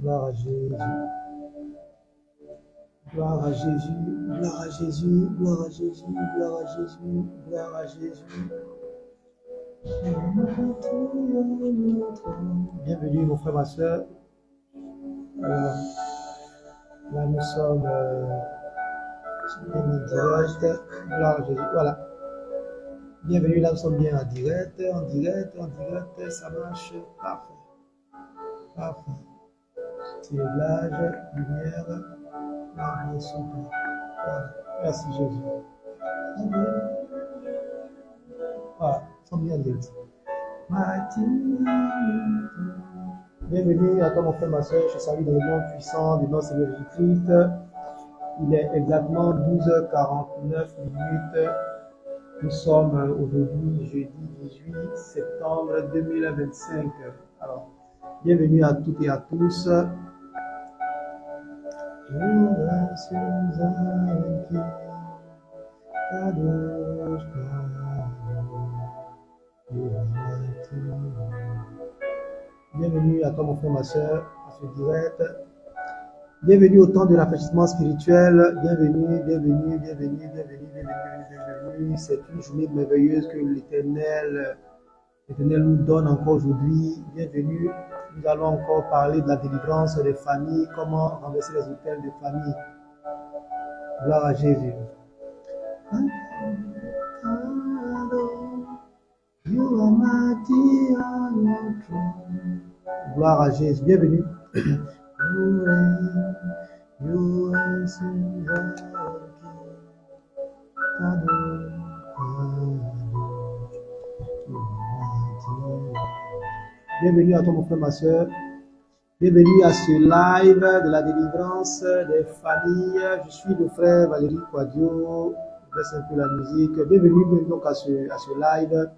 Gloire à Jésus. Gloire à Jésus. Gloire à Jésus. Gloire à Jésus. Gloire à Jésus. Gloire à Jésus. Bienvenue, mon frère, ma soeur. Là, nous sommes en direct. Gloire à Jésus. Voilà. Bienvenue, là, nous sommes bien en direct. En direct. Ça marche. Parfait. Parfait. Ciblage, lumière, voilà. Merci Jésus. Voilà, sont bien direct. Bienvenue à toi mon frère, ma soeur. Je salue dans le nom puissant de notre Seigneur Jésus-Christ. Il est exactement 12h49 minutes. Nous sommes aujourd'hui jeudi 18 septembre 2025. Alors, bienvenue à toutes et à tous. Bienvenue à toi mon frère, ma soeur, à ce direct. Bienvenue au temps de rafraîchissement spirituel. Bienvenue. C'est une journée merveilleuse que l'Éternel nous donne encore aujourd'hui. Bienvenue. Nous allons encore parler de la délivrance des familles, comment renverser les autels de famille. Gloire à Jésus. Gloire à Jésus. Bienvenue. Bienvenue à toi mon frère, ma soeur. Bienvenue à ce live de la délivrance des familles. Je suis le frère Valérie Quadio. Je baisse un peu la musique. Bienvenue donc à ce live.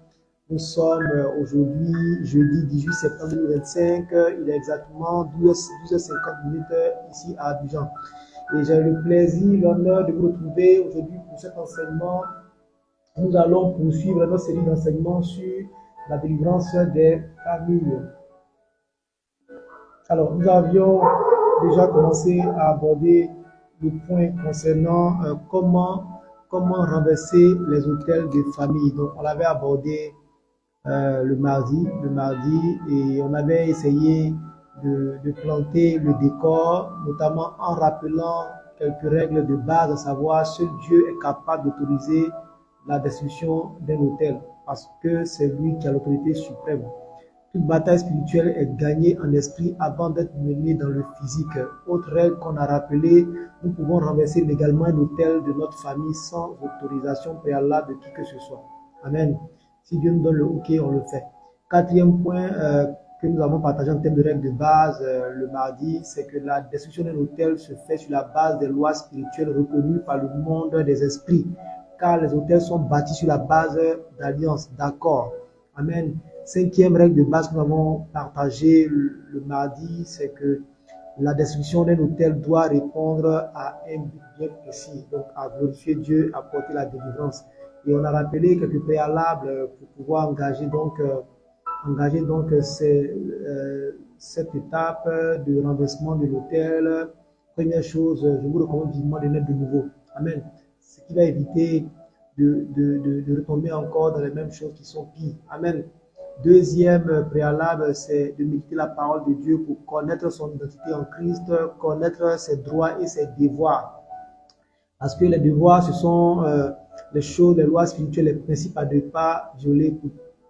Nous sommes aujourd'hui jeudi 18 septembre 2025. Il est exactement 12h50 ici à Abidjan. Et j'ai le plaisir, l'honneur de vous retrouver aujourd'hui pour cet enseignement. Nous allons poursuivre notre série d'enseignements sur la délivrance des familles. Alors, nous avions déjà commencé à aborder le point concernant comment renverser les autels de famille. Donc, on l'avait abordé le mardi, et on avait essayé de planter le décor, notamment en rappelant quelques règles de base, à savoir seul Dieu est capable d'autoriser la destruction d'un autel, parce que c'est lui qui a l'autorité suprême. Toute bataille spirituelle est gagnée en esprit avant d'être menée dans le physique. Autre règle qu'on a rappelée, nous pouvons renverser légalement un autel de notre famille sans autorisation préalable de qui que ce soit. Amen. Si Dieu nous donne le OK, on le fait. Quatrième point que nous avons partagé en termes de règles de base le mardi, c'est que la destruction d'un autel se fait sur la base des lois spirituelles reconnues par le monde des esprits, car les autels sont bâtis sur la base d'alliance, d'accord. Amen. Cinquième règle de base que nous avons partagée le mardi, c'est que la destruction d'un autel doit répondre à un but bien précis, donc à glorifier Dieu, à porter la délivrance. Et on a rappelé quelques préalables pour pouvoir engager cette étape de renversement de l'autel. Première chose, je vous recommande vivement de naître de nouveau. Amen. Ce qui va éviter de retomber encore dans les mêmes choses qui sont pires. Amen. Deuxième préalable, c'est de méditer la parole de Dieu pour connaître son identité en Christ, connaître ses droits et ses devoirs. Parce que les devoirs, ce sont les choses, les lois spirituelles, les principes à ne pas violer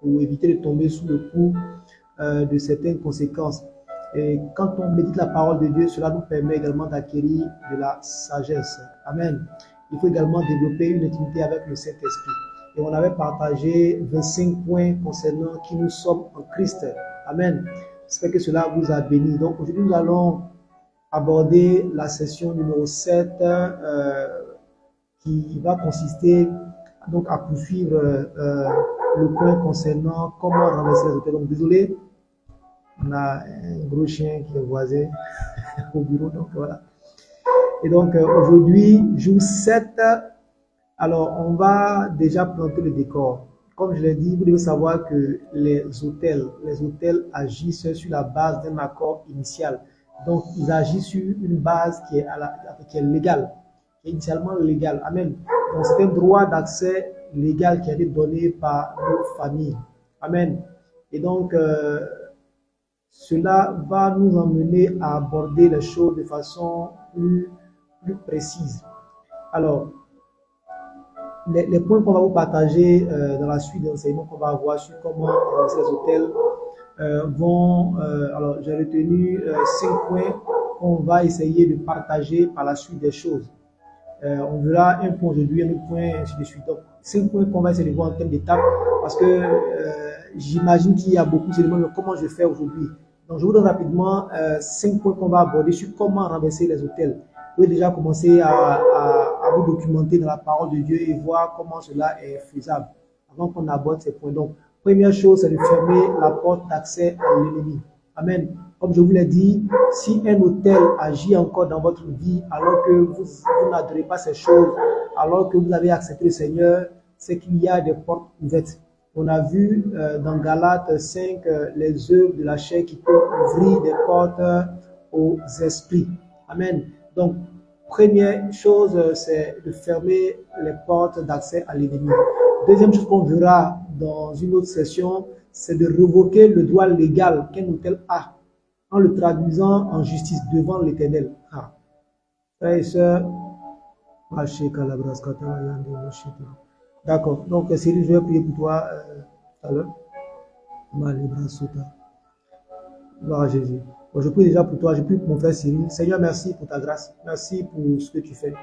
pour éviter de tomber sous le coup de certaines conséquences. Et quand on médite la parole de Dieu, cela nous permet également d'acquérir de la sagesse. Amen. Il faut également développer une intimité avec le Saint-Esprit. Et on avait partagé 25 points concernant qui nous sommes en Christ. Amen. J'espère que cela vous a béni. Donc aujourd'hui, nous allons aborder la session numéro 7 qui va consister donc à poursuivre le point concernant comment renverser les autels. Donc désolé, on a un gros chien qui est voisin au bureau, donc voilà. Et donc aujourd'hui, jour 7, alors on va déjà planter le décor. Comme je l'ai dit, vous devez savoir que les hôtels agissent sur la base d'un accord initial. Donc, ils agissent sur une base qui est légale, qui est initialement légale. Amen. Donc, c'est un droit d'accès légal qui a été donné par nos familles. Amen. Et donc, cela va nous emmener à aborder les choses de façon plus précise. Alors, les points qu'on va vous partager dans la suite des enseignements qu'on va avoir sur comment ces hôtels alors j'ai retenu 5 points qu'on va essayer de partager par la suite des choses. On verra un point aujourd'hui, un autre point, ainsi de suite. Donc, 5 points qu'on va essayer de voir en termes d'étapes, parce que j'imagine qu'il y a beaucoup de demandent comment je fais aujourd'hui. Donc, je vous donne rapidement 5 points qu'on va aborder sur comment renverser les hôtels. Vous pouvez déjà commencer à vous documenter dans la parole de Dieu et voir comment cela est faisable avant qu'on aborde ces points. Donc, première chose, c'est de fermer la porte d'accès à l'ennemi. Amen. Comme je vous l'ai dit, si un hôtel agit encore dans votre vie alors que vous n'adorez pas ces choses, alors que vous avez accepté le Seigneur, c'est qu'il y a des portes ouvertes. On a vu dans Galates 5 les œuvres de la chair qui peuvent ouvrir des portes aux esprits. Amen. Donc, première chose, c'est de fermer les portes d'accès à l'ennemi. Deuxième chose qu'on verra dans une autre session, c'est de révoquer le droit légal qu'un hôtel a en le traduisant en justice devant l'Éternel. Frères et sœurs, d'accord. Donc, Cyril, je vais prier pour toi tout à l'heure. Gloire à Jésus. Bon, je prie déjà pour toi, je prie pour mon frère Cyril. Seigneur, merci pour ta grâce. Merci pour ce que tu fais.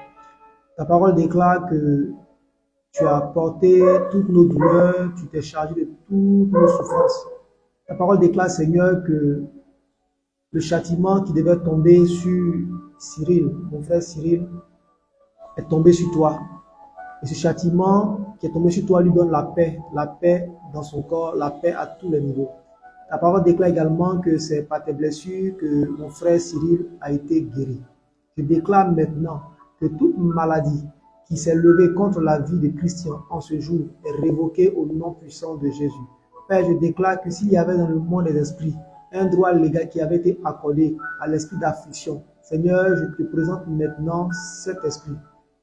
Ta parole déclare que tu as porté toutes nos douleurs, tu t'es chargé de toutes nos souffrances. Ta parole déclare, Seigneur, que le châtiment qui devait tomber sur Cyril, mon frère Cyril, est tombé sur toi. Et ce châtiment qui est tombé sur toi lui donne la paix dans son corps, la paix à tous les niveaux. Ta parole déclare également que c'est par tes blessures que mon frère Cyril a été guéri. Je déclare maintenant que toute maladie qui s'est levée contre la vie de Christian en ce jour est révoquée au nom puissant de Jésus. Père, je déclare que s'il y avait dans le monde des esprits un droit légal qui avait été accordé à l'esprit d'affliction, Seigneur, je te présente maintenant cet esprit.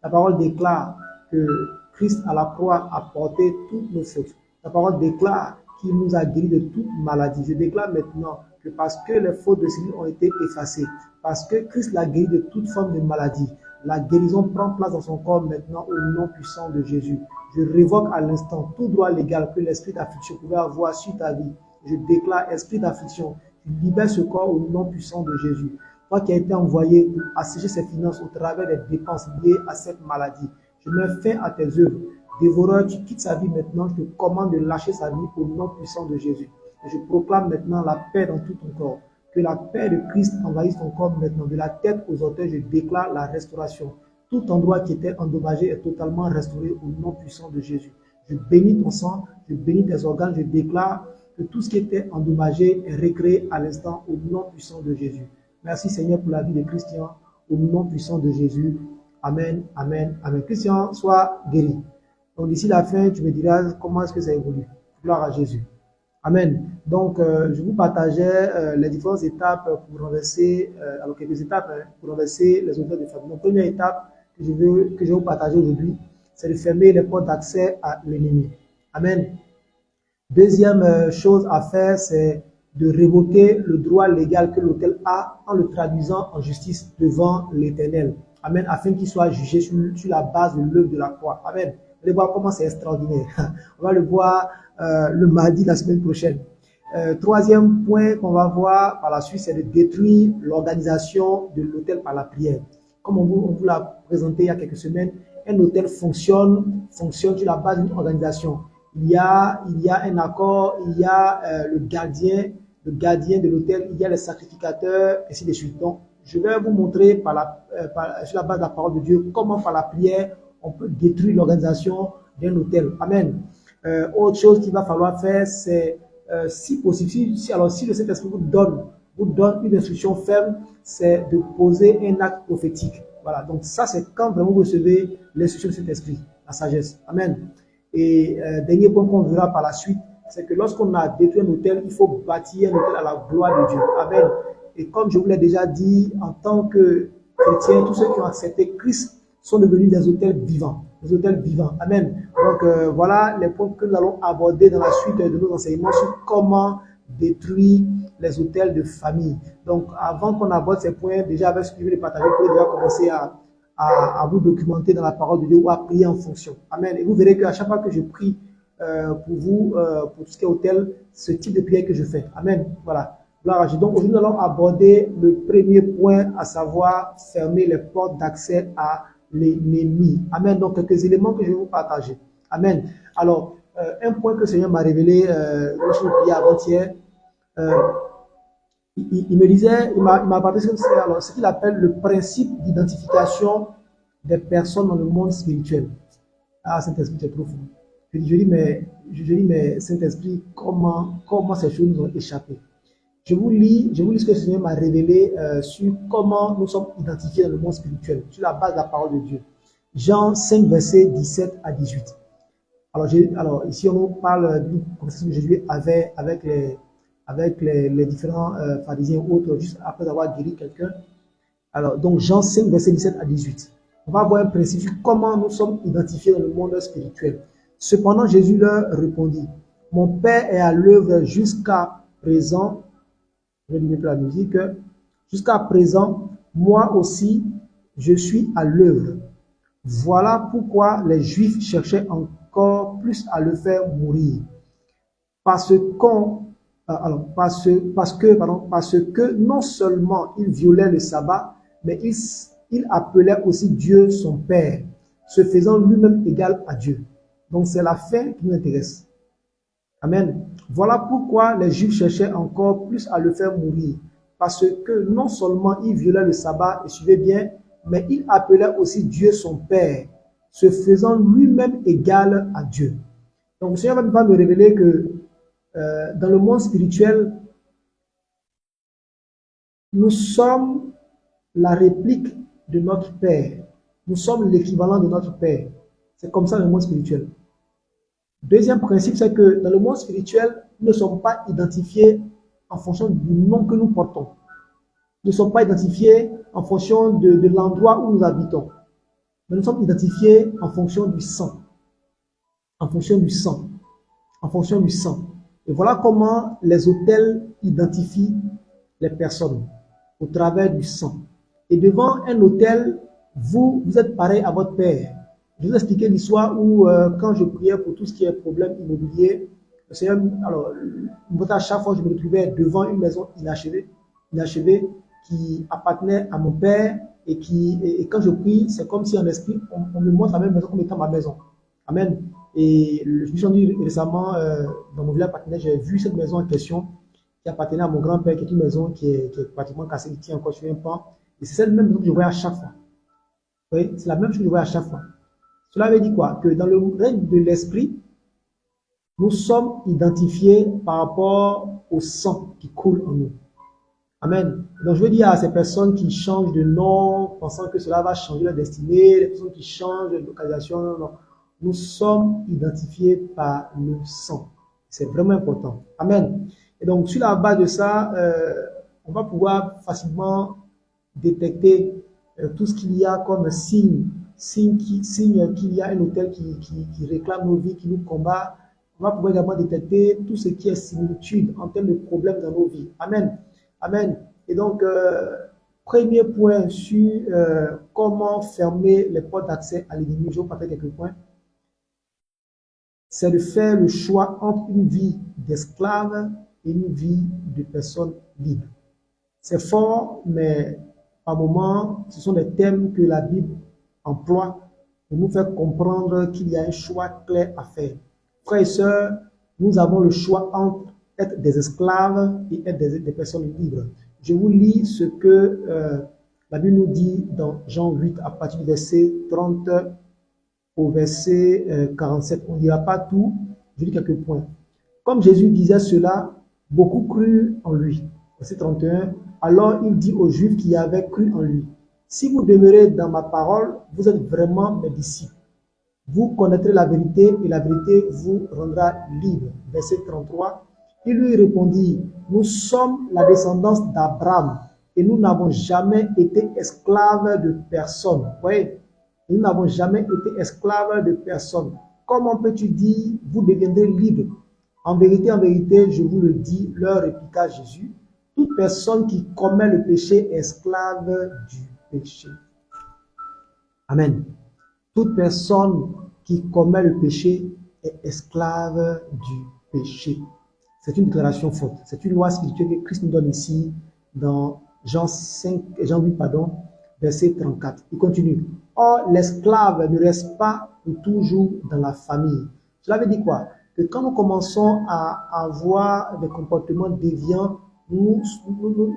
Ta parole déclare que Christ à la croix a porté toutes nos fautes. Ta parole déclare qu'il nous a guéris de toute maladie. Je déclare maintenant que parce que les fautes de Cyril ont été effacées, parce que Christ l'a guéri de toute forme de maladie, la guérison prend place dans son corps maintenant au nom puissant de Jésus. Je révoque à l'instant tout droit légal que l'esprit d'affliction pouvait avoir sur ta vie. Je déclare, esprit d'affliction, tu libères ce corps au nom puissant de Jésus. Toi qui as été envoyé pour assécher ses finances au travers des dépenses liées à cette maladie, je mets fin à tes œuvres. Dévoreur, tu quittes sa vie maintenant, je te commande de lâcher sa vie au nom puissant de Jésus. Et je proclame maintenant la paix dans tout ton corps. Que la paix de Christ envahisse ton corps maintenant. De la tête aux orteils, je déclare la restauration. Tout endroit qui était endommagé est totalement restauré au nom puissant de Jésus. Je bénis ton sang, je bénis tes organes, je déclare que tout ce qui était endommagé est recréé à l'instant au nom puissant de Jésus. Merci Seigneur pour la vie de Christian, au nom puissant de Jésus. Amen, amen, amen. Christian, sois guéri. Donc d'ici la fin, tu me diras comment est-ce que ça évolue. Gloire à Jésus. Amen. Donc, je vous partageais les différentes étapes pour renverser, alors quelques étapes pour renverser les hôtels de famille. Donc, première étape que je vais vous partager aujourd'hui, c'est de fermer les portes d'accès à l'ennemi. Amen. Deuxième chose à faire, c'est de révoquer le droit légal que l'hôtel a en le traduisant en justice devant l'Éternel. Amen. Afin qu'il soit jugé sur la base de l'œuvre de la croix. Amen. Vous allez voir comment c'est extraordinaire. On va le voir le mardi de la semaine prochaine. Troisième point qu'on va voir par la suite, c'est de détruire l'organisation de l'hôtel par la prière. Comme on vous l'a présenté il y a quelques semaines, un hôtel fonctionne sur la base d'une organisation. Il y a un accord, il y a le gardien de l'hôtel, il y a les sacrificateurs, ainsi de suite. Donc, je vais vous montrer sur la base de la parole de Dieu comment par la prière on peut détruire l'organisation d'un hôtel. Amen. Autre chose qu'il va falloir faire, c'est si possible, si le Saint-Esprit vous donne une instruction ferme, c'est de poser un acte prophétique. Voilà. Donc ça, c'est quand vraiment vous recevez l'instruction du Saint-Esprit, la sagesse. Amen. Et dernier point qu'on verra par la suite, c'est que lorsqu'on a détruit un autel, il faut bâtir un autel à la gloire de Dieu. Amen. Et comme je vous l'ai déjà dit, en tant que chrétiens, tous ceux qui ont accepté Christ sont devenus des autels vivants. Des autels vivants. Amen. Donc voilà les points que nous allons aborder dans la suite de nos enseignements sur comment détruire les autels de famille. Donc avant qu'on aborde ces points, déjà avec ce que je vais partager, vous pouvez déjà commencer à vous documenter dans la parole de Dieu ou à prier en fonction. Amen. Et vous verrez qu'à chaque fois que je prie pour vous, pour tout ce qui est autel, ce type de prière que je fais. Amen. Voilà. Gloire à Dieu. Donc aujourd'hui, nous allons aborder le premier point, à savoir fermer les portes d'accès à l'ennemi. Amen. Donc quelques éléments que je vais vous partager. Amen. Alors, un point que le Seigneur m'a révélé lorsque je priais avant-hier, il me disait, il m'a apporté ce qu'il appelle le principe d'identification des personnes dans le monde spirituel. Ah, Saint-Esprit, c'est trop fort. Je dis, mais Saint-Esprit, comment ces choses nous ont échappé? Je vous lis ce que le Seigneur m'a révélé sur comment nous sommes identifiés dans le monde spirituel, sur la base de la parole de Dieu. Jean 5, versets 17 à 18. Alors ici, on nous parle d'une conversation que Jésus avait avec les différents pharisiens ou autres, juste après avoir guéri quelqu'un. Alors, donc Jean 5, versets 17 à 18. On va voir un principe sur comment nous sommes identifiés dans le monde spirituel. Cependant, Jésus leur répondit, « Mon Père est à l'œuvre jusqu'à présent. » Je vais limiter la musique. « Jusqu'à présent, moi aussi, je suis à l'œuvre. Voilà pourquoi les Juifs cherchaient encore plus à le faire mourir. Parce que non seulement il violait le sabbat, mais il appelait aussi Dieu son Père, se faisant lui-même égal à Dieu. » Donc c'est la fin qui nous intéresse. Amen. Voilà pourquoi les Juifs cherchaient encore plus à le faire mourir. Parce que non seulement il violait le sabbat, et suivez bien, mais il appelait aussi Dieu son Père, se faisant lui-même égal à Dieu. Donc le Seigneur va me révéler que dans le monde spirituel, nous sommes la réplique de notre Père. Nous sommes l'équivalent de notre Père. C'est comme ça dans le monde spirituel. Deuxième principe, c'est que dans le monde spirituel, nous ne sommes pas identifiés en fonction du nom que nous portons. Nous ne sommes pas identifiés en fonction de l'endroit où nous habitons. Mais nous sommes identifiés en fonction du sang. En fonction du sang. En fonction du sang. Et voilà comment les autels identifient les personnes. Au travers du sang. Et devant un autel, vous êtes pareil à votre Père. Je vous ai expliqué l'histoire où, quand je priais pour tout ce qui est problème immobilier, le Seigneur, alors, à chaque fois, je me retrouvais devant une maison inachevée qui appartenait à mon Père et quand je prie, c'est comme si en esprit, on me montre la même maison comme étant ma maison. Amen. Et je me suis rendu récemment dans mon village partenaire, j'ai vu cette maison en question qui appartenait à mon grand-père, qui est une maison qui est pratiquement cassée, qui tient encore sur un pan. Et c'est cette même maison que je voyais à chaque fois. Oui, c'est la même chose que je voyais à chaque fois. Cela veut dire quoi? Que dans le règne de l'esprit, nous sommes identifiés par rapport au sang qui coule en nous. Amen. Donc je veux dire à ces personnes qui changent de nom, pensant que cela va changer leur destinée, les personnes qui changent de localisation, non. Nous sommes identifiés par le sang. C'est vraiment important. Amen. Et donc sur la base de ça, on va pouvoir facilement détecter tout ce qu'il y a comme signe qu'il y a un autel qui réclame nos vies, qui nous combat. On va pouvoir également détecter tout ce qui est similitude en termes de problèmes dans nos vies. Amen. Amen. Et donc, premier point sur comment fermer les portes d'accès à l'ennemi, je vais vous partager quelques points. C'est de faire le choix entre une vie d'esclave et une vie de personne libre. C'est fort, mais par moments, ce sont des thèmes que la Bible emploie pour nous faire comprendre qu'il y a un choix clair à faire. Frères et sœurs, nous avons le choix entre être des esclaves et être des personnes libres. Je vous lis ce que la Bible nous dit dans Jean 8 à partir du verset 30 au verset 47. On ne dira pas tout, je lis quelques points. Comme Jésus disait cela, beaucoup crurent en lui. Verset 31. Alors il dit aux Juifs qui avaient cru en lui, si vous demeurez dans ma parole, vous êtes vraiment mes disciples. Vous connaîtrez la vérité et la vérité vous rendra libre. Verset 33. Il lui répondit, nous sommes la descendance d'Abraham et nous n'avons jamais été esclaves de personne. Vous voyez, nous n'avons jamais été esclaves de personne. Comment peux-tu dire, vous deviendrez libres? En vérité, je vous le dis, leur répliqua Jésus, toute personne qui commet le péché est esclave du péché. Amen. Toute personne qui commet le péché est esclave du péché. C'est une déclaration forte. C'est une loi spirituelle que Christ nous donne ici dans Jean 8, verset 34. Il continue. Or, l'esclave ne reste pas pour toujours dans la famille. Cela veut dire quoi? Que quand nous commençons à avoir des comportements déviants, nous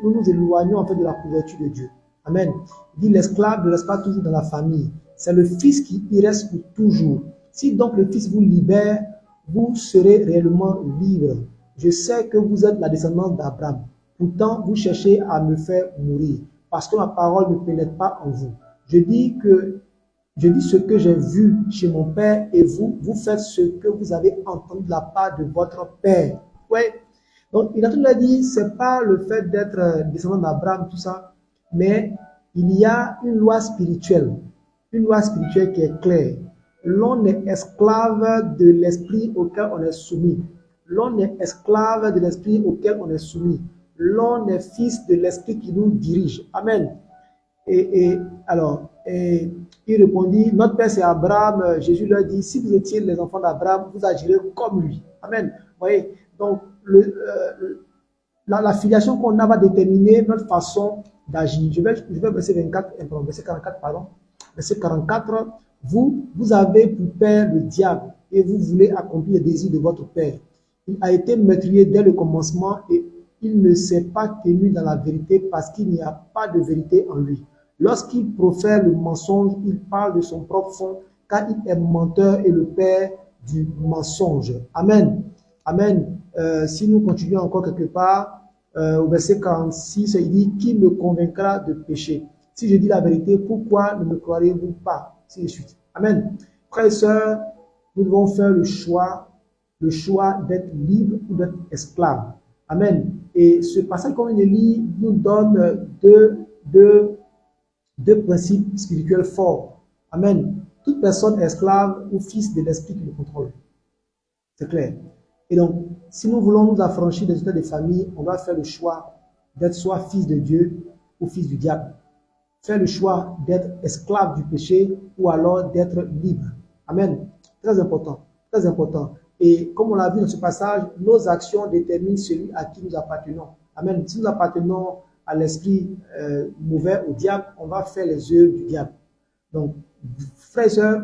nous éloignons en fait de la couverture de Dieu. Amen. Il dit l'esclave ne reste pas toujours dans la famille. C'est le Fils qui y reste pour toujours. Si donc le Fils vous libère, vous serez réellement libre. Je sais que vous êtes la descendance d'Abraham. Pourtant, vous cherchez à me faire mourir, parce que ma parole ne pénètre pas en vous. Je dis ce que j'ai vu chez mon père, et vous faites ce que vous avez entendu de la part de votre père. Ouais. Donc, il a tout dit, c'est pas le fait d'être descendant d'Abraham, tout ça, mais il y a une loi spirituelle qui est claire. L'on est esclave de l'esprit auquel on est soumis. L'on est esclave de l'esprit auquel on est soumis. L'on est fils de l'esprit qui nous dirige. Amen. Alors, il répondit, notre père c'est Abraham. Jésus leur dit, si vous étiez les enfants d'Abraham, vous agirez comme lui. Amen. Vous voyez, donc la filiation qu'on a va déterminer notre façon d'agir. Je vais verset 44, pardon. Verset 44, vous avez pour père le diable et vous voulez accomplir les désirs de votre père. Il a été meurtrier dès le commencement et il ne s'est pas tenu dans la vérité parce qu'il n'y a pas de vérité en lui. Lorsqu'il profère le mensonge, il parle de son propre fond car il est menteur et le père du mensonge. Amen. Amen. Si nous continuons encore quelque part, au verset 46, il dit, qui me convaincra de péché? Si je dis la vérité, pourquoi ne me croirez-vous pas? Ainsi de suite. Amen. Frères et sœurs, nous devons faire le choix d'être libre ou d'être esclave. Amen. Et ce passage qu'on vient de lire nous donne deux principes spirituels forts. Amen. Toute personne est esclave ou fils de l'esprit qui le contrôle. C'est clair. Et donc, si nous voulons nous affranchir des états de famille, on va faire le choix d'être soit fils de Dieu ou fils du diable. Faire le choix d'être esclave du péché ou alors d'être libre. Amen. Très important. Très important. Et comme on l'a vu dans ce passage, nos actions déterminent celui à qui nous appartenons. Amen. Si nous appartenons à l'esprit mauvais, au diable, on va faire les œuvres du diable. Donc, frères et sœurs,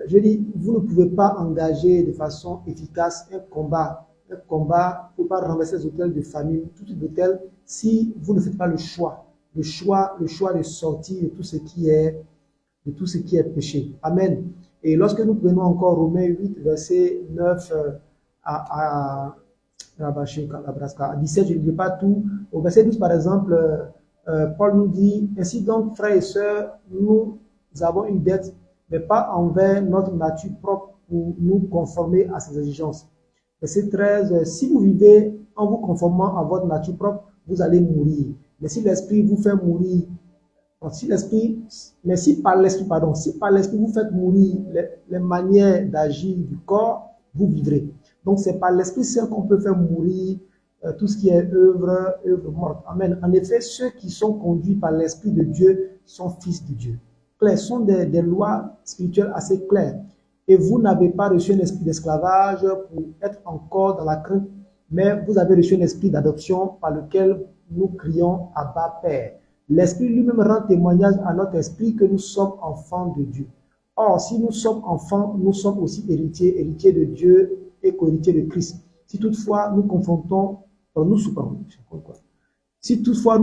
je dis, vous ne pouvez pas engager de façon efficace un combat pour pas renverser les autels de famille, tout type d'autel, si vous ne faites pas le choix de sortir de tout ce qui est péché. Amen. Et lorsque nous prenons encore Romains 8, verset 9 à 17, je ne dis pas tout. Au verset 12, par exemple, Paul nous dit, ainsi donc, frères et sœurs, nous avons une dette, mais pas envers notre nature propre pour nous conformer à ses exigences. Verset 13, si vous vivez en vous conformant à votre nature propre, vous allez mourir. Mais si l'esprit vous fait mourir, si par l'esprit vous faites mourir les manières d'agir du corps, vous vivrez. Donc c'est par l'esprit seul qu'on peut faire mourir tout ce qui est œuvre morte. Amen. En effet, ceux qui sont conduits par l'esprit de Dieu sont fils de Dieu. Ce sont des lois spirituelles assez claires. Et vous n'avez pas reçu un esprit d'esclavage pour être encore dans la crainte, mais vous avez reçu un esprit d'adoption par lequel nous crions Abba Père. L'esprit lui-même rend témoignage à notre esprit que nous sommes enfants de Dieu. Or, si nous sommes enfants, nous sommes aussi héritiers de Dieu et co-héritiers de Christ. Si toutefois nous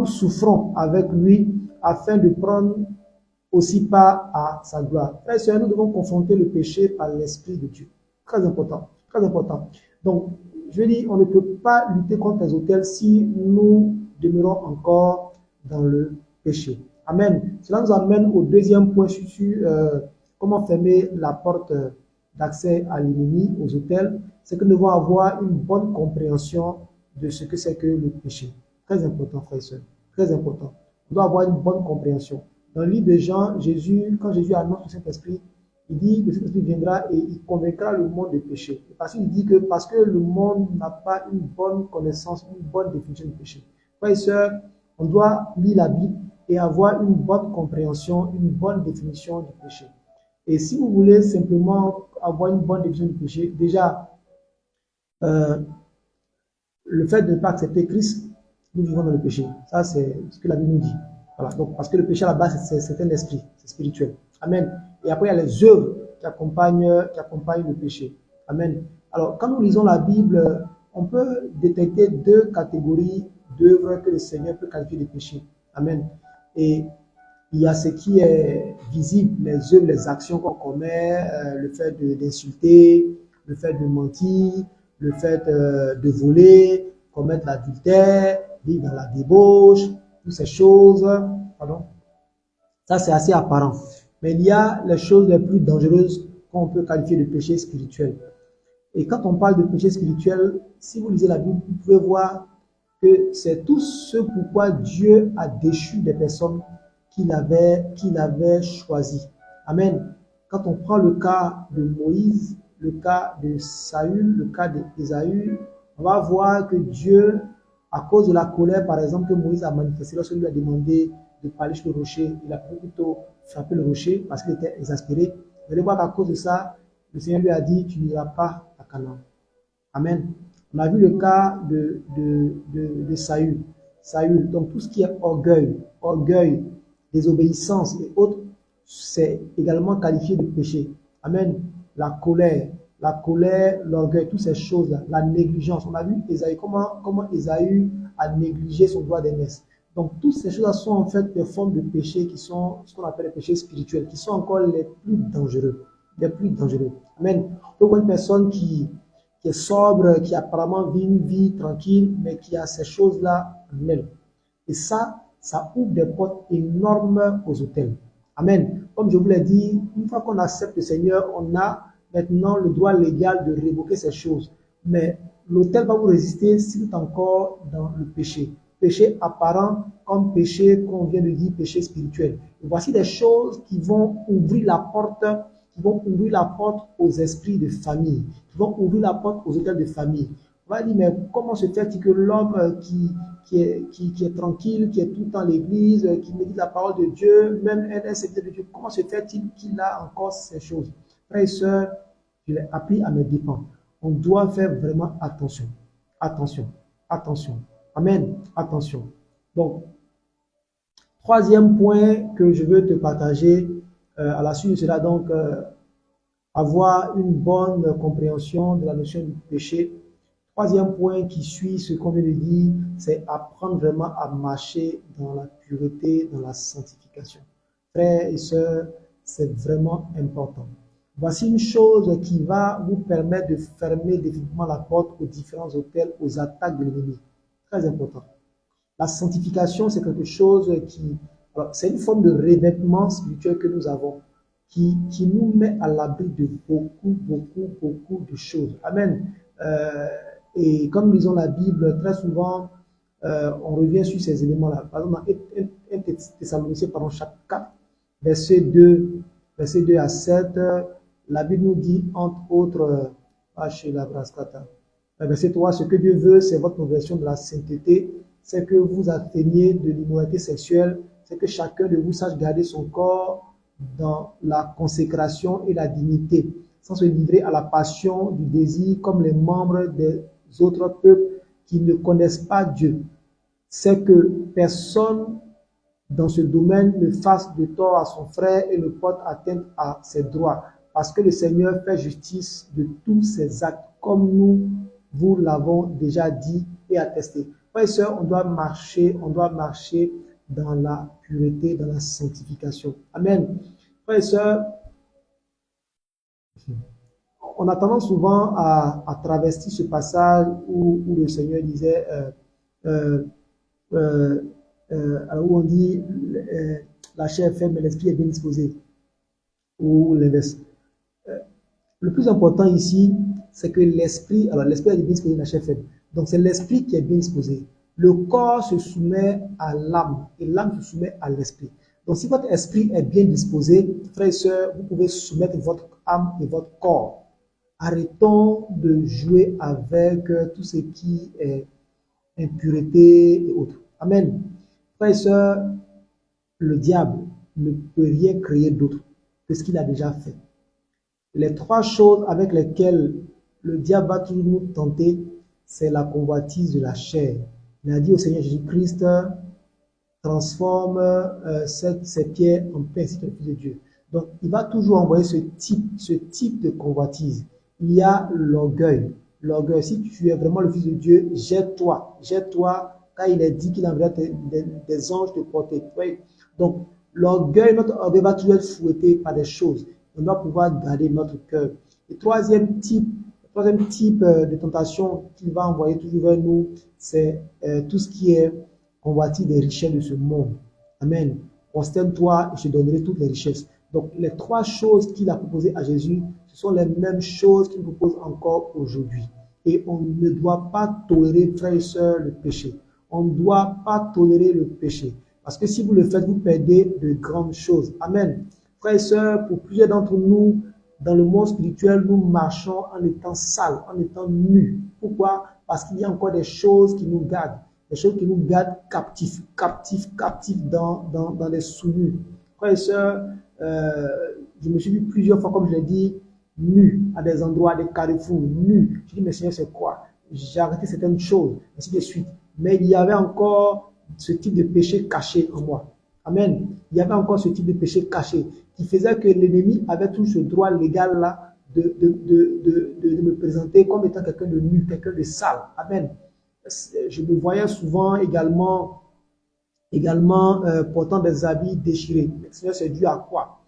souffrons avec lui afin de prendre aussi part à sa gloire. Frères et sœurs, nous devons confronter le péché par l'Esprit de Dieu. Très important, très important. Donc, je veux dire, on ne peut pas lutter contre les autels si nous demeurons encore dans le péché. Amen. Cela nous amène au deuxième point comment fermer la porte d'accès à l'ennemi, aux autels, c'est que nous devons avoir une bonne compréhension de ce que c'est que le péché. Très important, frères et sœurs, très important. On doit avoir une bonne compréhension. Dans le livre de Jean, quand Jésus annonce le Saint-Esprit, il dit que le Saint-Esprit viendra et il convaincra le monde de péché. Parce qu'il dit que parce que le monde n'a pas une bonne connaissance, une bonne définition du péché. Frères et sœurs, on doit lire la Bible et avoir une bonne compréhension, une bonne définition du péché. Et si vous voulez simplement avoir une bonne définition du péché, déjà, le fait de ne pas accepter Christ, nous vivons dans le péché. Ça, c'est ce que la Bible nous dit. Voilà. Donc, parce que le péché à la base, c'est un esprit, c'est spirituel. Amen. Et après, il y a les œuvres qui accompagnent le péché. Amen. Alors, quand nous lisons la Bible, on peut détecter deux catégories d'œuvres que le Seigneur peut qualifier de péché. Amen. Et il y a ce qui est visible, les œuvres, les actions qu'on commet, le fait d'insulter, le fait de mentir, le fait de voler, commettre l'adultère, vivre dans la débauche, toutes ces choses. Pardon. Ça, c'est assez apparent. Mais il y a les choses les plus dangereuses qu'on peut qualifier de péché spirituel. Et quand on parle de péché spirituel, si vous lisez la Bible, vous pouvez voir que c'est tout ce pourquoi Dieu a déchu des personnes qu'il avait choisies. Amen. Quand on prend le cas de Moïse, le cas de Saül, le cas d'Ésaü, on va voir que Dieu, à cause de la colère, par exemple, que Moïse a manifesté lorsqu'il lui a demandé de parler sur le rocher, il a plutôt frappé le rocher parce qu'il était exaspéré. Vous allez voir qu'à cause de ça, le Seigneur lui a dit, tu n'iras pas à Canaan. Amen. On a vu le cas de Saül. Saül, donc tout ce qui est orgueil, désobéissance et autres, c'est également qualifié de péché. Amen. La colère, l'orgueil, toutes ces choses-là, la négligence. On a vu comment Ésaü a négligé son droit d'aînesse. Donc toutes ces choses-là sont en fait des formes de péché qui sont ce qu'on appelle les péchés spirituels, qui sont encore les plus dangereux. Les plus dangereux. Amen. Donc une personne qui est sobre, qui apparemment vit une vie tranquille, mais qui a ces choses-là en elle. Et ça ouvre des portes énormes aux autels. Amen. Comme je vous l'ai dit, une fois qu'on accepte le Seigneur, on a maintenant le droit légal de révoquer ces choses. Mais l'autel va vous résister si vous êtes encore dans le péché. Péché apparent comme péché qu'on vient de dire, péché spirituel. Et voici des choses qui vont ouvrir la porte aux esprits de famille, qui vont ouvrir la porte aux autels de famille. On va dire, mais comment se fait-il que l'homme qui est tranquille, qui est tout le temps à l'église, qui médite la parole de Dieu, même un serviteur de Dieu, comment se fait-il qu'il a encore ces choses? Frères et sœurs, je l'ai appris à mes dépens. On doit faire vraiment attention. Attention. Attention. Amen. Attention. Donc, troisième point que je veux te partager à la suite de cela, donc, avoir une bonne compréhension de la notion du péché. Troisième point qui suit ce qu'on vient de dire, c'est apprendre vraiment à marcher dans la pureté, dans la sanctification. Frères et sœurs, c'est vraiment important. Voici une chose qui va vous permettre de fermer définitivement la porte aux différents autels, aux attaques de l'ennemi. Très important. La sanctification, c'est quelque chose c'est une forme de revêtement spirituel que nous avons, qui nous met à l'abri de beaucoup de choses. Amen. Et comme nous lisons la Bible, très souvent, on revient sur ces éléments-là. Par exemple, dans 1 Thessaloniciens, chapitre 4, verset 2 à 7, la Bible nous dit, entre autres, verset 3, ce que Dieu veut, c'est votre conversion de la sainteté, c'est que vous atteigniez de l'immoralité sexuelle, c'est que chacun de vous sache garder son corps dans la consécration et la dignité, sans se livrer à la passion du désir comme les membres des autres peuples qui ne connaissent pas Dieu. C'est que personne dans ce domaine ne fasse de tort à son frère et ne porte atteinte à ses droits, parce que le Seigneur fait justice de tous ses actes, comme nous vous l'avons déjà dit et attesté. Frères et sœurs, on doit marcher dans la pureté, dans la sanctification. Amen. Frères et sœurs, on a tendance souvent à travestir ce passage où le Seigneur disait, où on dit, la chair est faible, mais l'esprit est bien disposé. ou l'inverse. Le plus important ici, c'est que l'esprit, alors l'esprit est bien disposé dans la chair faible. Donc c'est l'esprit qui est bien disposé. Le corps se soumet à l'âme et l'âme se soumet à l'esprit. Donc si votre esprit est bien disposé, frères et sœurs, vous pouvez soumettre votre âme et votre corps. Arrêtons de jouer avec tout ce qui est impureté et autres. Amen. Frères et sœurs, le diable ne peut rien créer d'autre que ce qu'il a déjà fait. Les trois choses avec lesquelles le diable va toujours nous tenter, c'est la convoitise de la chair. Il a dit au Seigneur Jésus-Christ, transforme ces pierres en pain si tu es le Fils de Dieu. Donc, il va toujours envoyer ce type de convoitise. Il y a l'orgueil. L'orgueil, si tu es vraiment le Fils de Dieu, jette-toi, car il est dit qu'il enverra des anges te porter. Oui. Donc, l'orgueil, notre orgueil va toujours être fouetté par des choses. On doit pouvoir garder notre cœur. Le troisième type de tentation qu'il va envoyer toujours vers nous, c'est tout ce qui est convoitise des richesses de ce monde. Amen. Prosterne-toi et je te donnerai toutes les richesses. Donc, les trois choses qu'il a proposées à Jésus, ce sont les mêmes choses qu'il propose encore aujourd'hui. Et on ne doit pas tolérer, frères et sœurs, le péché. On ne doit pas tolérer le péché. Parce que si vous le faites, vous perdez de grandes choses. Amen. Frères et sœurs, pour plusieurs d'entre nous, dans le monde spirituel, nous marchons en étant sales, en étant nus. Pourquoi? Parce qu'il y a encore des choses qui nous gardent. Des choses qui nous gardent captifs dans les souillures. Frères et sœurs, je me suis vu plusieurs fois, comme je l'ai dit, nu à des endroits, à des carrefours, nu. Je dis, mais Seigneur, c'est quoi? J'ai arrêté certaines choses, ainsi de suite. Mais il y avait encore ce type de péché caché en moi. Amen. Il y avait encore ce type de péché caché qui faisait que l'ennemi avait tout ce droit légal là de me présenter comme étant quelqu'un de nu, quelqu'un de sale. Amen. Je me voyais souvent également portant des habits déchirés. Seigneur, c'est dû à quoi?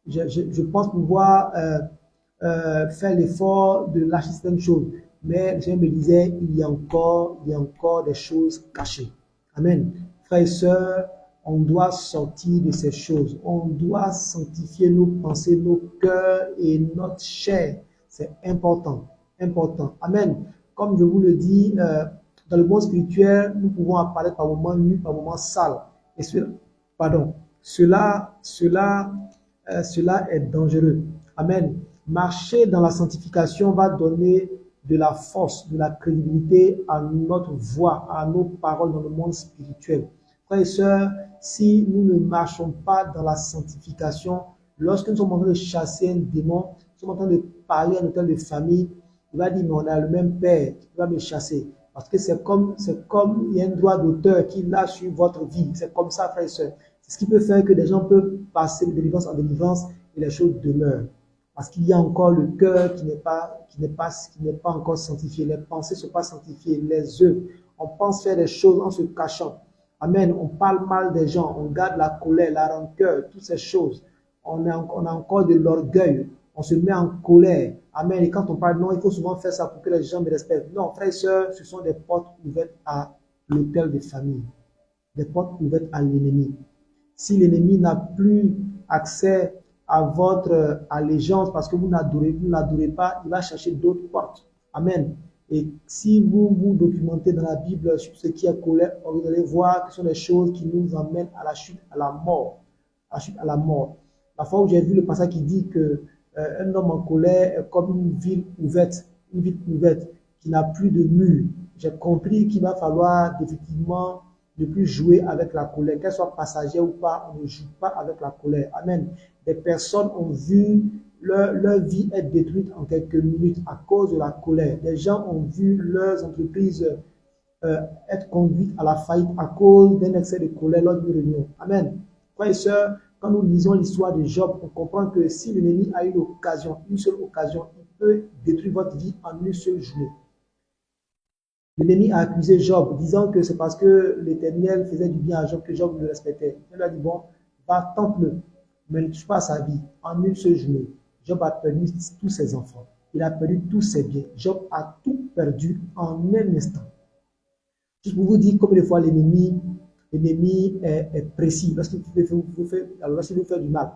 Je pense pouvoir faire l'effort de lâcher certaines choses. Mais le Seigneur me disait, il y a encore des choses cachées. Amen. Frères et sœurs, on doit sortir de ces choses. On doit sanctifier nos pensées, nos cœurs et notre chair. C'est important. Important. Amen. Comme je vous le dis, dans le monde spirituel, nous pouvons apparaître par moments nus, par moments sales. Et cela est dangereux. Amen. Marcher dans la sanctification va donner de la force, de la crédibilité à notre voix, à nos paroles dans le monde spirituel. Frères et sœurs, si nous ne marchons pas dans la sanctification, lorsque nous sommes en train de chasser un démon, nous sommes en train de parler à notre de famille, il va dire, mais on a le même père, il va me chasser. Parce que c'est comme il y a un droit d'auteur qui lâche sur votre vie. C'est comme ça, frères et sœurs. C'est ce qui peut faire que des gens peuvent passer de délivrance en délivrance et les choses demeurent. Parce qu'il y a encore le cœur qui n'est pas encore sanctifié. Les pensées ne sont pas sanctifiées. Les œuvres. On pense faire des choses en se cachant. Amen. On parle mal des gens. On garde la colère, la rancœur, toutes ces choses. On a encore de l'orgueil. On se met en colère. Amen. Et quand on parle, non, il faut souvent faire ça pour que les gens me respectent. Non, frères et sœurs, ce sont des portes ouvertes à l'autel des familles. Des portes ouvertes à l'ennemi. Si l'ennemi n'a plus accès à votre allégeance parce que vous n'adorez pas, il va chercher d'autres portes. Amen. Et si vous vous documentez dans la Bible sur ce qui est colère, vous allez voir que ce sont des choses qui nous emmènent à la chute, à la mort. À la chute, à la mort. La fois où j'ai vu le passage qui dit que un homme en colère est comme une ville ouverte qui n'a plus de mur. J'ai compris qu'il va falloir effectivement ne plus jouer avec la colère, qu'elle soit passagère ou pas, on ne joue pas avec la colère. Amen. Des personnes ont vu leur vie être détruite en quelques minutes à cause de la colère. Des gens ont vu leurs entreprises être conduites à la faillite à cause d'un excès de colère lors d'une réunion. Amen. Frères et sœurs, quand nous lisons l'histoire de Job, on comprend que si l'ennemi a une seule occasion, il peut détruire votre vie en une seule journée. L'ennemi a accusé Job, disant que c'est parce que l'Éternel faisait du bien à Job que Job le respectait. Il lui a dit, bon, va, tente-le, mais ne touche pas à sa vie. En une seule journée, Job a perdu tous ses enfants. Il a perdu tous ses biens. Job a tout perdu en un instant. Juste pour vous dire combien de fois l'ennemi est précis lorsqu'il vous fait du mal.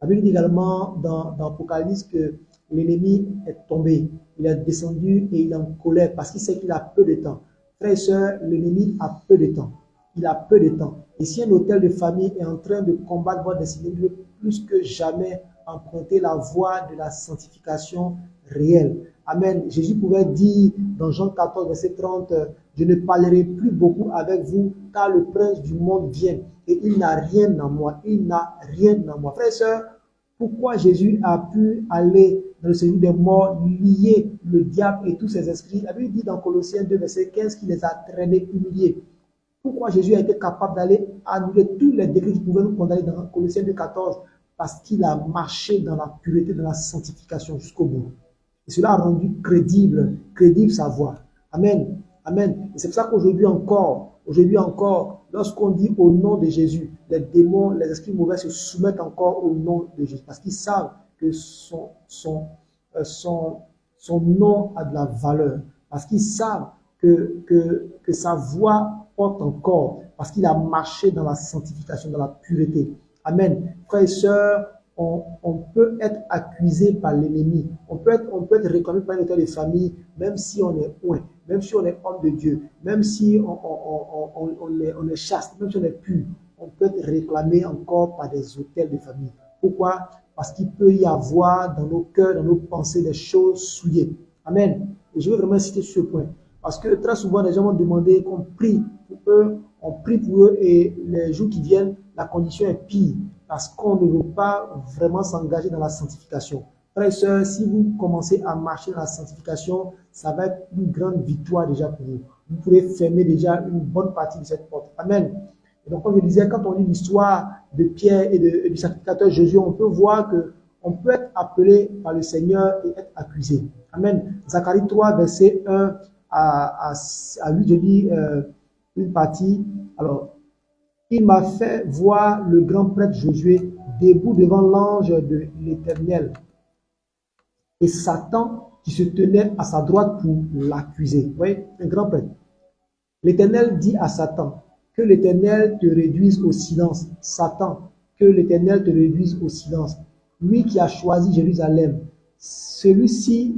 La Bible dit également dans Apocalypse que l'ennemi est tombé, il est descendu et il est en colère parce qu'il sait qu'il a peu de temps. Frères et sœurs, l'ennemi a peu de temps. Il a peu de temps. Et si un hôtel de famille est en train de combattre votre destinée, il veut plus que jamais emprunter la voie de la sanctification réelle. Amen. Jésus pouvait dire dans Jean 14, verset 30, je ne parlerai plus beaucoup avec vous, car le prince du monde vient et il n'a rien en moi. Il n'a rien en moi. Frères et sœurs, pourquoi Jésus a pu aller dans le séjour des morts, lier le diable et tous ses esprits? La Bible dit dans Colossiens 2, verset 15, qu'il les a traînés, humiliés. Pourquoi Jésus a été capable d'aller annuler tous les décrets qui pouvaient nous condamner dans Colossiens 2, 14? Parce qu'il a marché dans la pureté, dans la sanctification jusqu'au bout. Et cela a rendu crédible sa voix. Amen. Amen. Et c'est pour ça qu'aujourd'hui encore, lorsqu'on dit au nom de Jésus, les démons, les esprits mauvais se soumettent encore au nom de Jésus. Parce qu'ils savent que son nom a de la valeur. Parce qu'ils savent que sa voix porte encore. Parce qu'il a marché dans la sanctification, dans la pureté. Amen. Frères et sœurs, on peut être accusé par l'ennemi. On peut être réclamé par un état de famille, même si on est loin, même si on est homme de Dieu, même si on est chaste, même si on est pur. On peut être réclamé encore par des autels de famille. Pourquoi? Parce qu'il peut y avoir dans nos cœurs, dans nos pensées, des choses souillées. Amen. Et je veux vraiment insister sur ce point. Parce que très souvent, les gens vont demander qu'on prie pour eux, on prie pour eux, et les jours qui viennent, la condition est pire. Parce qu'on ne veut pas vraiment s'engager dans la sanctification. Frères et sœurs, si vous commencez à marcher dans la sanctification, ça va être une grande victoire déjà pour vous. Vous pourrez fermer déjà une bonne partie de cette porte. Amen. Et donc, comme je disais, quand on lit l'histoire de Pierre et du sacrificateur Jésus, on peut voir qu'on peut être appelé par le Seigneur et être accusé. Amen. Zacharie 3, verset 1 à 8, je lis une partie. Alors, il m'a fait voir le grand prêtre Josué debout devant l'ange de l'Éternel et Satan qui se tenait à sa droite pour l'accuser. Vous voyez, un grand prêtre. L'Éternel dit à Satan, que l'Éternel te réduise au silence. Satan, que l'Éternel te réduise au silence. Lui qui a choisi Jérusalem, celui-ci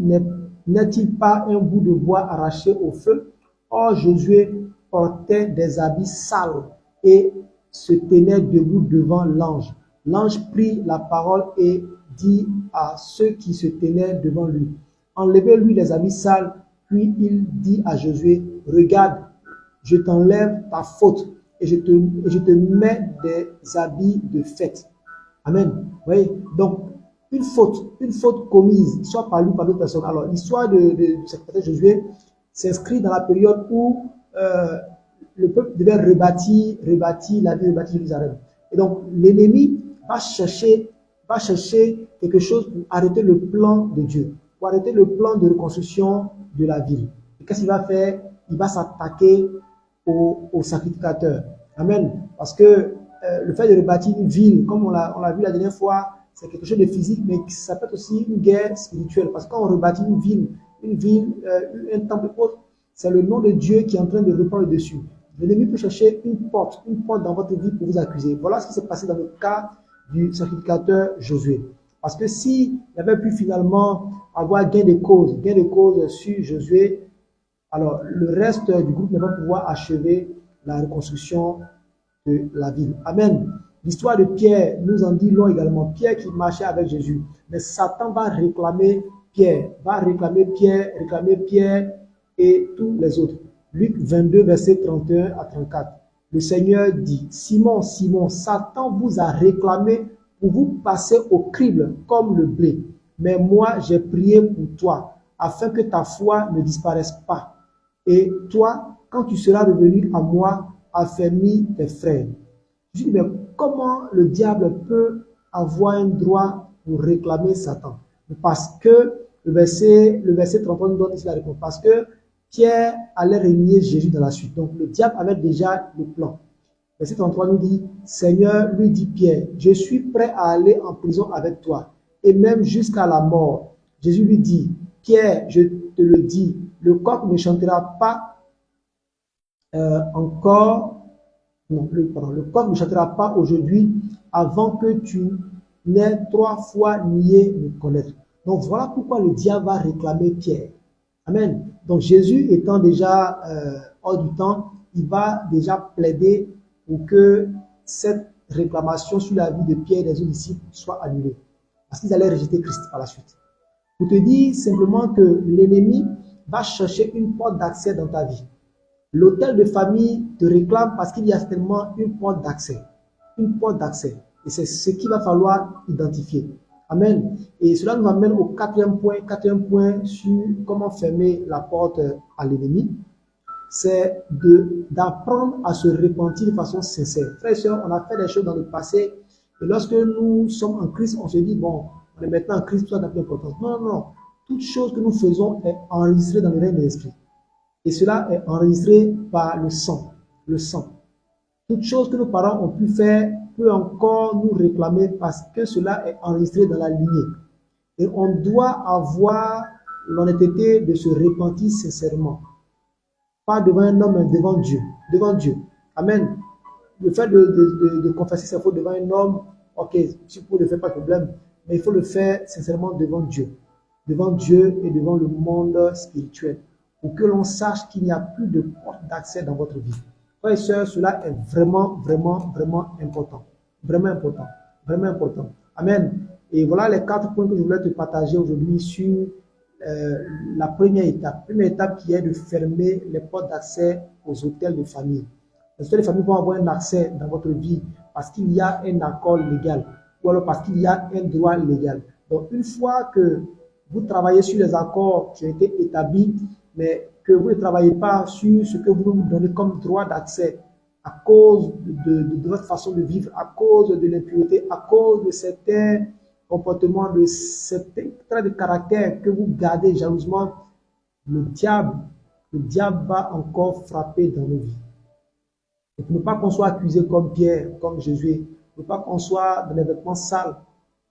n'est-il pas un bout de bois arraché au feu? Or Josué portait des habits sales et se tenait debout devant l'ange. L'ange prit la parole et dit à ceux qui se tenaient devant lui, enlevez-lui les habits sales. Puis il dit à Josué, regarde, je t'enlève ta faute et je te mets des habits de fête. Amen. Vous voyez? Donc, une faute commise, soit par lui ou par d'autres personnes. Alors, l'histoire du sacrificateur Josué s'inscrit dans la période où le peuple devait rebâtir Jérusalem. Et donc, l'ennemi va chercher quelque chose pour arrêter le plan de Dieu, pour arrêter le plan de reconstruction de la ville. Et qu'est-ce qu'il va faire? Il va s'attaquer au sacrificateur. Amen. Parce que le fait de rebâtir une ville, comme on l'a vu la dernière fois, c'est quelque chose de physique, mais ça peut être aussi une guerre spirituelle. Parce que quand on rebâtit une ville, un temple autre, c'est le nom de Dieu qui est en train de reprendre le dessus. L'ennemi peut chercher une porte dans votre vie pour vous accuser. Voilà ce qui s'est passé dans le cas du sacrificateur Josué. Parce que s'il avait pu finalement avoir gain de cause sur Josué, alors le reste du groupe ne va pouvoir achever la reconstruction de la ville. Amen. L'histoire de Pierre nous en dit long également. Pierre qui marchait avec Jésus. Mais Satan va réclamer Pierre et tous les autres. Luc 22, verset 31 à 34. Le Seigneur dit, Simon, Simon, Satan vous a réclamé pour vous passer au crible comme le blé. Mais moi, j'ai prié pour toi, afin que ta foi ne disparaisse pas. Et toi, quand tu seras revenu à moi, affermis tes frères. Je dis, mais comment le diable peut avoir un droit pour réclamer Satan? Parce que le verset 33 nous donne ici la réponse. Parce que Pierre allait régner Jésus dans la suite. Donc le diable avait déjà le plan. Verset 33 nous dit, Seigneur, lui dit Pierre, je suis prêt à aller en prison avec toi, et même jusqu'à la mort. Jésus lui dit, Pierre, je te le dis, le coq ne chantera pas le coq ne chantera pas aujourd'hui avant que tu n'ait 3 fois nié me connaître. Donc voilà pourquoi le diable va réclamer Pierre. Amen. Donc Jésus étant déjà hors du temps, il va déjà plaider pour que cette réclamation sur la vie de Pierre et des autres disciples soit annulée. Parce qu'ils allaient rejeter Christ par la suite. Pour te dire simplement que l'ennemi va chercher une porte d'accès dans ta vie. L'hôtel de famille te réclame parce qu'il y a certainement une porte d'accès. Une porte d'accès. Et c'est ce qu'il va falloir identifier. Amen. Et cela nous amène au quatrième point sur comment fermer la porte à l'ennemi. C'est d'apprendre à se repentir de façon sincère. Frères et sœurs, on a fait des choses dans le passé. Et lorsque nous sommes en Christ, on se dit, bon, on est maintenant en Christ, tout ça n'a plus d'importance. Non, non, non. Toute chose que nous faisons est enregistrée dans le règne de l'Esprit. Et cela est enregistré par le sang. Le sang. Toute chose que nos parents ont pu faire peut encore nous réclamer parce que cela est enregistré dans la lignée. Et on doit avoir l'honnêteté de se repentir sincèrement. Pas devant un homme, mais devant Dieu. Devant Dieu. Amen. Le fait de confesser ses fautes devant un homme, ok, si vous le faire, pas de problème. Mais il faut le faire sincèrement devant Dieu. Devant Dieu et devant le monde spirituel. Pour que l'on sache qu'il n'y a plus de porte d'accès dans votre vie. Frères et sœurs, cela est vraiment, vraiment, vraiment important. Vraiment important. Vraiment important. Amen. Et voilà les 4 points que je voulais te partager aujourd'hui sur la première étape. Première étape qui est de fermer les portes d'accès aux hôtels de famille. Les hôtels de famille vont avoir un accès dans votre vie parce qu'il y a un accord légal ou alors parce qu'il y a un droit légal. Donc, une fois que vous travaillez sur les accords qui ont été établis, mais que vous ne travaillez pas sur ce que vous nous donnez comme droit d'accès à cause de votre façon de vivre, à cause de l'impureté, à cause de certains comportements, de certains traits de caractère que vous gardez jalousement, le diable va encore frapper dans nos vies. Et pour ne pas qu'on soit accusé comme Pierre, comme Josué, pour ne pas qu'on soit dans les vêtements sales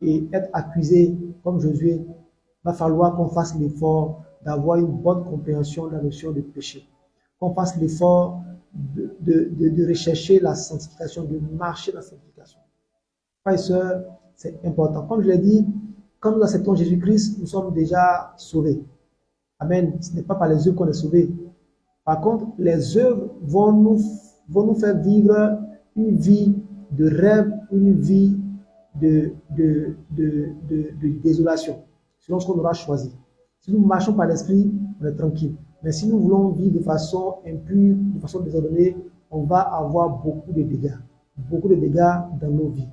et être accusé comme Josué, il va falloir qu'on fasse l'effort d'avoir une bonne compréhension de la notion de péché. Qu'on fasse l'effort de rechercher la sanctification, de marcher dans la sanctification. Frères et sœurs, c'est important. Comme je l'ai dit, quand nous acceptons Jésus-Christ, nous sommes déjà sauvés. Amen. Ce n'est pas par les œuvres qu'on est sauvés. Par contre, les œuvres vont nous faire vivre une vie de rêve, une vie de désolation, selon ce qu'on aura choisi. Si nous marchons par l'esprit, on est tranquille. Mais si nous voulons vivre de façon impure, de façon désordonnée, on va avoir beaucoup de dégâts dans nos vies.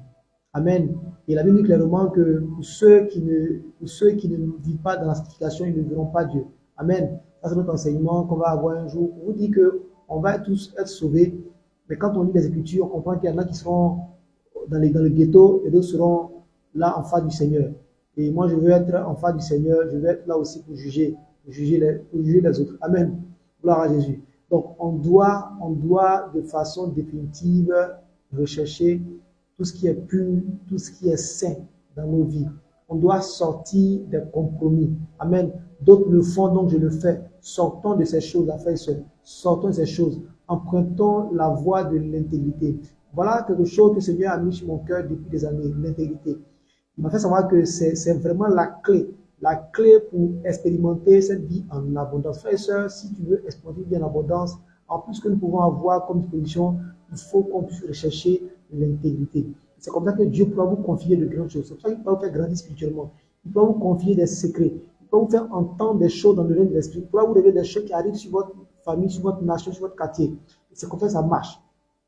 Amen. Et la Bible dit clairement que pour ceux qui ne vivent pas dans la sanctification, ils ne verront pas Dieu. Amen. Ça, c'est notre enseignement qu'on va avoir un jour. On vous dit qu'on va tous être sauvés. Mais quand on lit les Écritures, on comprend qu'il y en a qui seront dans le ghetto et d'autres seront là en face du Seigneur. Et moi, je veux être en face du Seigneur. Je veux être là aussi pour juger les autres. Amen. Gloire à Jésus. Donc, on doit de façon définitive rechercher tout ce qui est pur, tout ce qui est saint dans nos vies. On doit sortir des compromis. Amen. D'autres le font, donc je le fais. Sortons de ces choses, frères et sœurs. Sortons de ces choses. Empruntons la voie de l'intégrité. Voilà quelque chose que le Seigneur a mis sur mon cœur depuis des années, l'intégrité. Il m'a fait savoir que c'est vraiment la clé pour expérimenter cette vie en abondance. Frères et sœurs, si tu veux expérimenter une vie en abondance, en plus que nous pouvons avoir comme disposition, il faut qu'on puisse rechercher l'intégrité. C'est comme ça que Dieu pourra vous confier de grandes choses. C'est pour ça qu'il pourra vous faire grandir spirituellement. Il pourra vous confier des secrets. Il pourra vous faire entendre des choses dans le règne de l'esprit. Il pourra vous révéler des choses qui arrivent sur votre famille, sur votre nation, sur votre quartier. C'est comme ça que ça marche.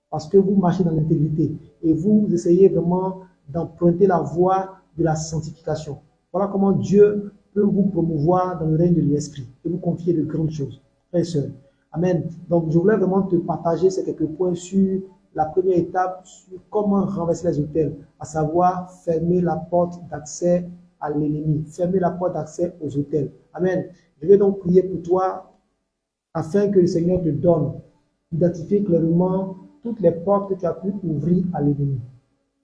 Parce que vous marchez dans l'intégrité. Et vous essayez vraiment d'emprunter la voie de la sanctification. Voilà comment Dieu peut vous promouvoir dans le règne de l'esprit et vous confier de grandes choses. Frères et sœurs. Amen. Donc, je voulais vraiment te partager ces quelques points sur la première étape, sur comment renverser les autels, à savoir fermer la porte d'accès à l'ennemi, fermer la porte d'accès aux autels. Amen. Je vais donc prier pour toi afin que le Seigneur te donne d'identifier clairement toutes les portes que tu as pu ouvrir à l'ennemi,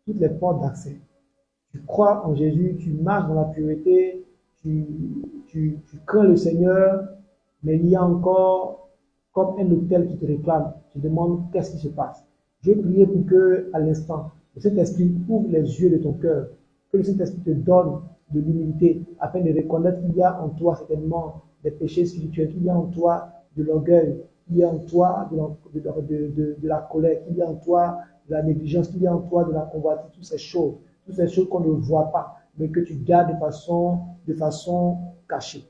toutes les portes d'accès. Tu crois en Jésus, tu marches dans la pureté, tu crains le Seigneur, mais il y a encore comme un autel qui te réclame. Tu demandes qu'est-ce qui se passe. Je prie pour que, à l'instant, cet esprit ouvre les yeux de ton cœur Que le Saint-Esprit te donne de l'humilité afin de reconnaître qu'il y a en toi certainement des péchés spirituels, qu'il y a en toi de l'orgueil, qu'il y a en toi de la colère, qu'il y a en toi de la négligence, qu'il y a en toi de la convoitise, toutes ces choses qu'on ne voit pas, mais que tu gardes de façon cachée.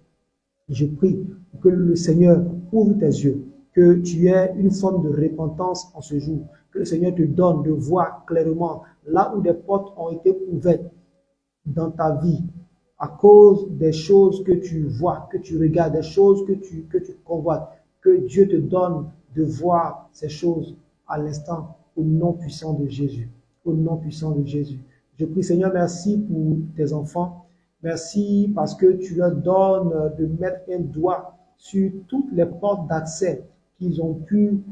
Je prie que le Seigneur ouvre tes yeux, que tu aies une forme de repentance en ce jour, que le Seigneur te donne de voir clairement là où des portes ont été ouvertes dans ta vie à cause des choses que tu vois, que tu regardes, des choses que tu convoites, que Dieu te donne de voir ces choses à l'instant au nom puissant de Jésus. Au nom puissant de Jésus. Je prie Seigneur, merci pour tes enfants. Merci parce que tu leur donnes de mettre un doigt sur toutes les portes d'accès qu'ils ont pu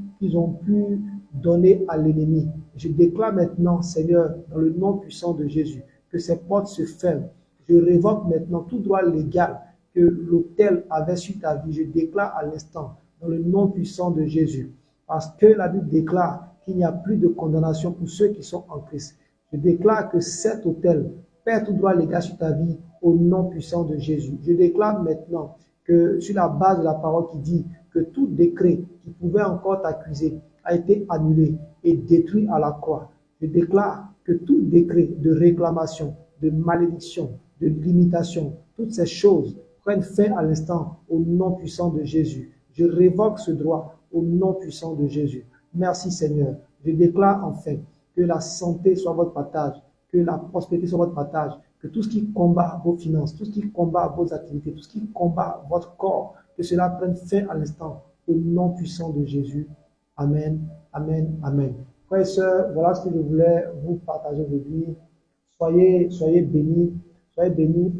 donner à l'ennemi. Je déclare maintenant, Seigneur, dans le nom puissant de Jésus, que ces portes se ferment. Je révoque maintenant tout droit légal que l'autel avait sur ta vie. Je déclare à l'instant, dans le nom puissant de Jésus, parce que la Bible déclare qu'il n'y a plus de condamnation pour ceux qui sont en Christ. Je déclare que cet autel perd tout droit légal sur ta vie au nom puissant de Jésus. Je déclare maintenant que sur la base de la parole qui dit que tout décret qui pouvait encore t'accuser a été annulé et détruit à la croix. Je déclare que tout décret de réclamation, de malédiction, de limitation, toutes ces choses prennent fin à l'instant au nom puissant de Jésus. Je révoque ce droit au nom puissant de Jésus. Merci Seigneur. Je déclare enfin que la santé soit votre partage, que la prospérité soit votre partage, que tout ce qui combat vos finances, tout ce qui combat vos activités, tout ce qui combat votre corps, que cela prenne fin à l'instant au nom puissant de Jésus. Amen, amen, amen. Frères et sœurs, voilà ce que je voulais vous partager aujourd'hui. Soyez bénis,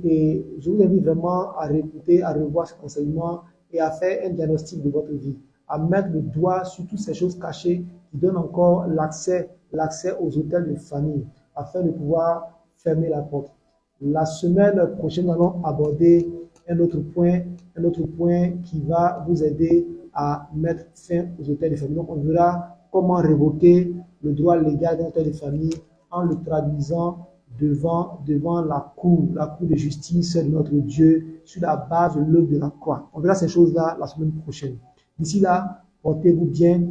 et je vous invite vraiment à réécouter, à revoir cet enseignement et à faire un diagnostic de votre vie, à mettre le doigt sur toutes ces choses cachées qui donnent encore l'accès aux hôtels de famille afin de pouvoir fermer la porte. La semaine prochaine, nous allons aborder un autre point qui va vous aider à mettre fin aux hôtels de famille. Donc, on verra comment révoquer le droit légal d'un hôtel de famille en le traduisant devant la cour de justice de notre Dieu sur la base de l'œuvre de la croix. On verra ces choses-là la semaine prochaine. D'ici là, portez-vous bien.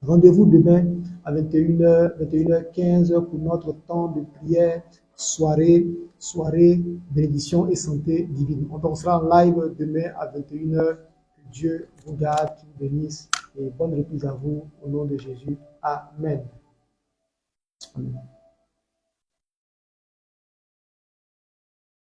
Rendez-vous demain à 21h15 pour notre temps de prière, soirée, bénédiction et santé divine. On sera en live demain à 21h. Que Dieu vous garde, qu'il vous bénisse et bonne reprise à vous au nom de Jésus. Amen. Amen.